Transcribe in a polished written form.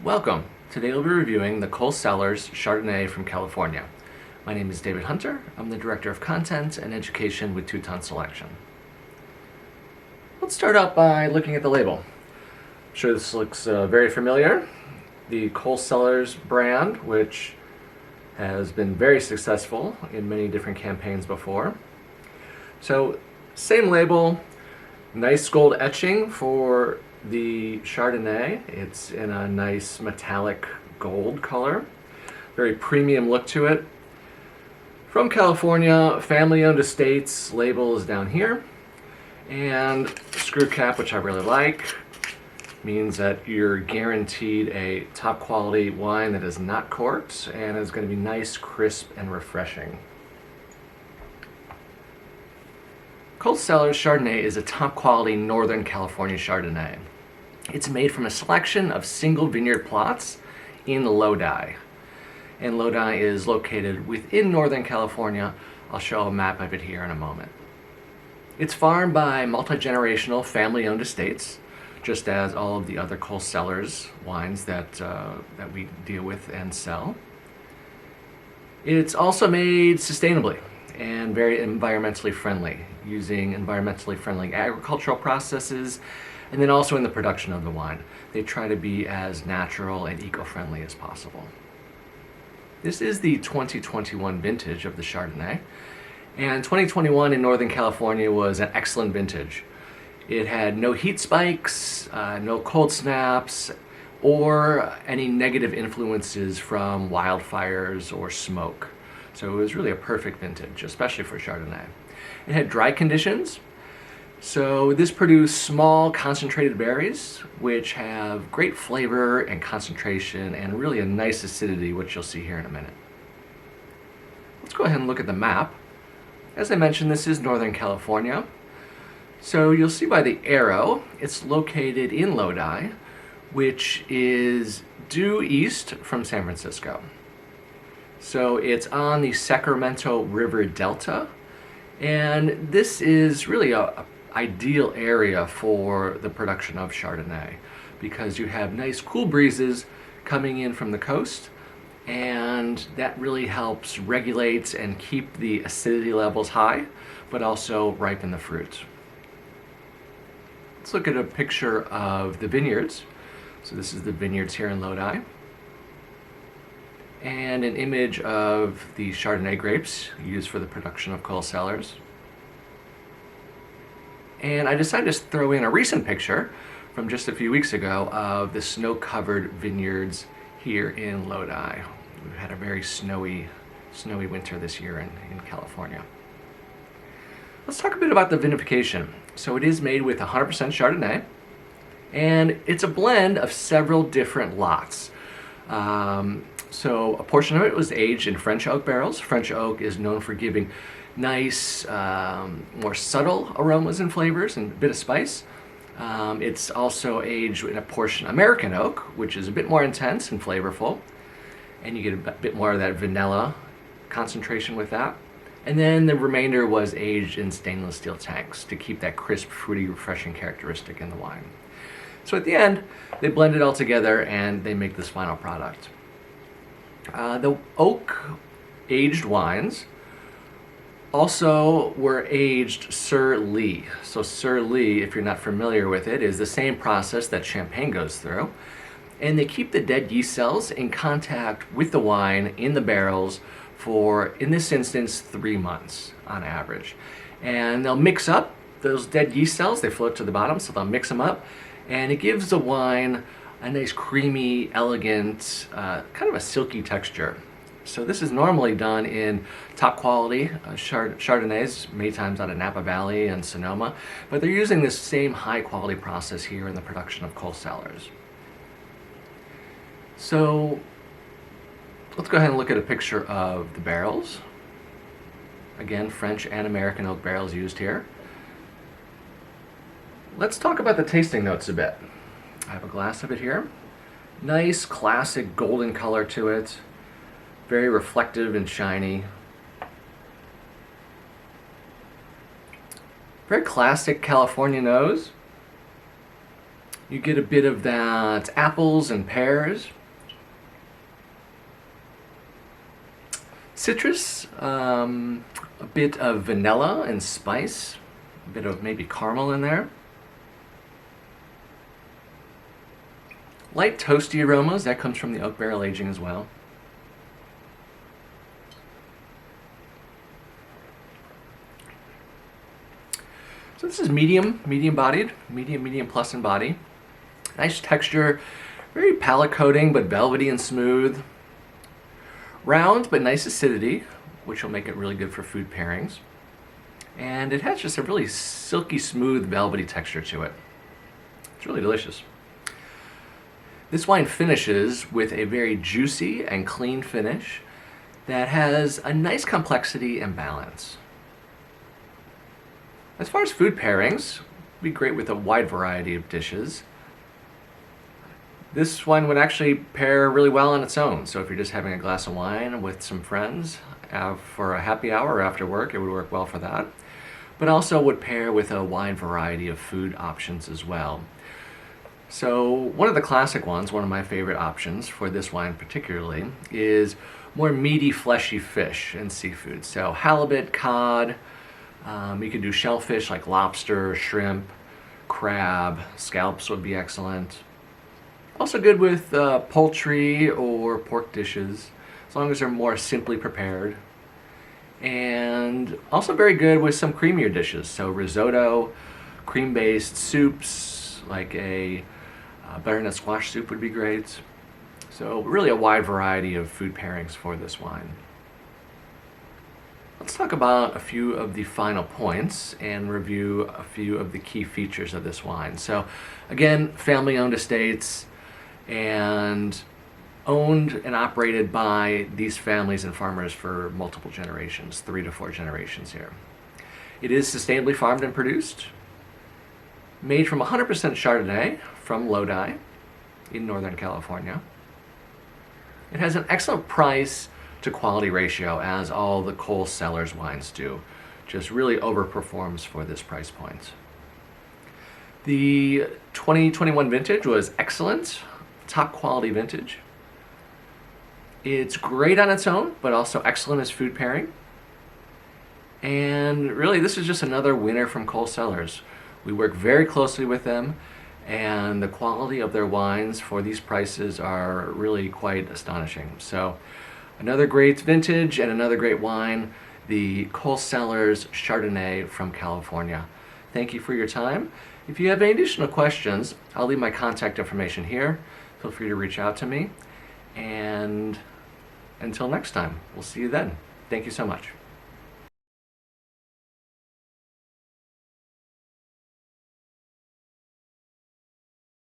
Welcome! Today we'll be reviewing the Cellars Chardonnay from California. My name is David Hunter. I'm the Director of Content and Education with Two-Ton Selection. Let's start out by looking at the label. I'm sure this looks very familiar. The Cellars brand, which has been very successful in many different campaigns before. So, same label, nice gold etching for the Chardonnay. It's in a nice metallic gold color. Very premium look to it. From California, family-owned estates. Label is down here. And screw cap, which I really like, means that you're guaranteed a top quality wine that is not corked and is going to be nice, crisp, and refreshing. Cellars Chardonnay is a top quality Northern California Chardonnay. It's made from a selection of single vineyard plots in Lodi. And Lodi is located within Northern California. I'll show a map of it here in a moment. It's farmed by multi-generational family-owned estates, just as all of the other Cellars wines that we deal with and sell. It's also made sustainably and very environmentally friendly, using environmentally friendly agricultural processes, and then also in the production of the wine. They try to be as natural and eco-friendly as possible. This is the 2021 vintage of the Chardonnay, and 2021 in Northern California was an excellent vintage. It had no heat spikes, no cold snaps, or any negative influences from wildfires or smoke. So it was really a perfect vintage, especially for Chardonnay. It had dry conditions, so this produced small concentrated berries, which have great flavor and concentration and really a nice acidity, which you'll see here in a minute. Let's go ahead and look at the map. As I mentioned, this is Northern California. So you'll see by the arrow, it's located in Lodi, which is due east from San Francisco. So it's on the Sacramento River Delta, and this is really a ideal area for the production of Chardonnay because you have nice cool breezes coming in from the coast, and that really helps regulate and keep the acidity levels high, but also ripen the fruit. Let's look at a picture of the vineyards. So this is the vineyards here in Lodi, and an image of the Chardonnay grapes used for the production of Cellars. And I decided to throw in a recent picture from just a few weeks ago of the snow-covered vineyards here in Lodi. We've had a very snowy winter this year in California. Let's talk a bit about the vinification. So it is made with 100% Chardonnay, and it's a blend of several different lots. So a portion of it was aged in French oak barrels. French oak is known for giving nice, more subtle aromas and flavors and a bit of spice. It's also aged in a portion American oak, which is a bit more intense and flavorful, and you get a bit more of that vanilla concentration with that. And then the remainder was aged in stainless steel tanks to keep that crisp, fruity, refreshing characteristic in the wine. So at the end, they blend it all together and they make this final product. The oak aged wines also were aged Sur Lie. So Sur Lie, if you're not familiar with it, is the same process that champagne goes through. And they keep the dead yeast cells in contact with the wine in the barrels for, in this instance, 3 months on average. And they'll mix up those dead yeast cells. They float to the bottom, so they'll mix them up. And it gives the wine a nice creamy, elegant, kind of a silky texture. So this is normally done in top quality Chardonnays, many times out of Napa Valley and Sonoma, but they're using this same high quality process here in the production of Cellars. So let's go ahead and look at a picture of the barrels. Again, French and American oak barrels used here. Let's talk about the tasting notes a bit. I have a glass of it here. Nice, classic golden color to it. Very reflective and shiny. Very classic California nose. You get a bit of that apples and pears. Citrus, a bit of vanilla and spice, a bit of maybe caramel in there. Light toasty aromas, that comes from the oak barrel aging as well. So this is medium-bodied, medium plus in body. Nice texture, very palate coating, but velvety and smooth. Round, but nice acidity, which will make it really good for food pairings. And it has just a really silky, smooth, velvety texture to it. It's really delicious. This wine finishes with a very juicy and clean finish that has a nice complexity and balance. As far as food pairings, it'd be great with a wide variety of dishes. This wine would actually pair really well on its own. So if you're just having a glass of wine with some friends for a happy hour or after work, it would work well for that. But also would pair with a wide variety of food options as well. So one of the classic ones, one of my favorite options for this wine particularly, is more meaty, fleshy fish and seafood. So halibut, cod, you could do shellfish like lobster, shrimp, crab, scallops would be excellent. Also good with poultry or pork dishes, as long as they're more simply prepared. And also very good with some creamier dishes, so risotto, cream-based soups, like a butternut squash soup would be great. So really a wide variety of food pairings for this wine. Let's talk about a few of the final points and review a few of the key features of this wine. So again, family-owned estates and owned and operated by these families and farmers for multiple generations, 3 to 4 generations here. It is sustainably farmed and produced, made from 100% Chardonnay from Lodi in Northern California. It has an excellent price to quality ratio, as all the Cellars wines do. Just really overperforms for this price point. The 2021 vintage was excellent, top quality vintage. It's great on its own, but also excellent as food pairing. And really, this is just another winner from Cellars. We work very closely with them, and the quality of their wines for these prices are really quite astonishing. So another great vintage and another great wine, the Cellars Chardonnay from California. Thank you for your time. If you have any additional questions, I'll leave my contact information here. Feel free to reach out to me. And until next time, we'll see you then. Thank you so much.